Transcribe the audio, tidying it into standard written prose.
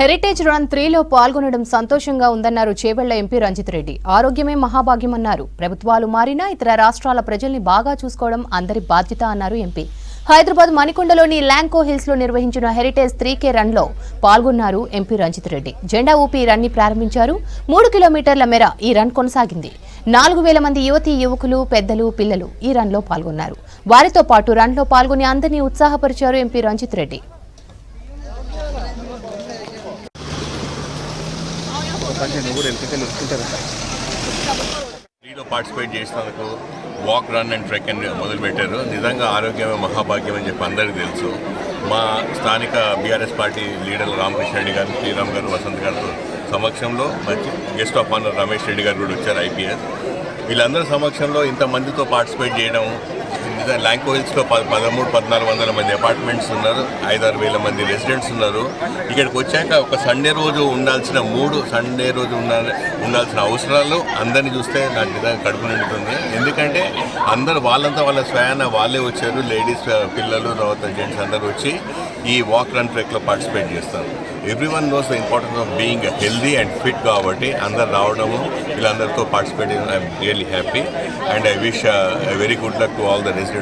Heritage run 3లో పాల్గొనడం సంతోషంగా ఉందన్నారు చేవెళ్ల ఎంపీ రంజిత్ రెడ్డి. ఆరోగ్యమే మహాభాగ్యమన్నారు. ప్రభుత్వాలు మారినా ఇతర రాష్ట్రాల ప్రజల్ని బాగా చూసుకోవడం అందరి బాధ్యత అన్నారు ఎంపీ. హైదరాబాద్ మణికొండలోని ల్యాంకో హిల్స్ లో నిర్వహించిన హెరిటేజ్ 3K రన్ లో పాల్గొన్నారు ఎంపీ రంజిత్ రెడ్డి. జెండా ఊపి రన్ ని ప్రారంభించారు. 3 కిలోమీటర్ల మేర ఈ రన్ కొనసాగింది. 4000 మంది యువతీ యువకులు, పెద్దలు, పిల్లలు ఈ రన్ లో పాల్గొన్నారు. వారితో పాటు రన్ లో పాల్గొని అందరినీ ఉత్సాహపరిచారు ఎంపీ రంజిత్ రెడ్డి. లీలో పార్టిసిపేట్ చేసినందుకు వాక్ రన్ అండ్ ట్రెక్ అని మొదలుపెట్టారు. నిజంగా ఆరోగ్యమే మహాభాగ్యం అని చెప్పి అందరికీ తెలుసు. మా స్థానిక బీఆర్ఎస్ పార్టీ లీడర్లు రామకృష్ణ రెడ్డి గారు, శ్రీరామ్ గారు, వసంత్ గారు సమక్షంలో మంచి guest of honour Ramesh Reddy గారు కూడా వచ్చారు, IPS. వీళ్ళందరి సమక్షంలో ఇంతమందితో పార్టిసిపేట్ చేయడం, ల్యాంకో హిల్స్లో 1300-1400 మంది అపార్ట్మెంట్స్ ఉన్నారు, 5-6 వేల మంది రెసిడెంట్స్ ఉన్నారు. ఇక్కడికి వచ్చాక ఒక సండే రోజు ఉండాల్సిన ఉండాల్సిన అవసరాలు అందరినీ చూస్తే నాకు నిజంగా కడుపు నిండుతుంది. ఎందుకంటే అందరూ వాళ్ళంతా వాళ్ళ స్వయాన వాళ్ళే వచ్చారు. లేడీస్, పిల్లలు, తర్వాత జెంట్స్ అందరూ వచ్చి ఈ వాక్ రన్ ట్రెక్లో పార్టిసిపేట్ చేస్తారు. Everyone knows the importance of being healthy and fit. కాబట్టి అందరు రావడము, వీళ్ళందరితో పార్టిసిపేట్ చేయడం, I'm really happy and I wish very good luck to all the residents.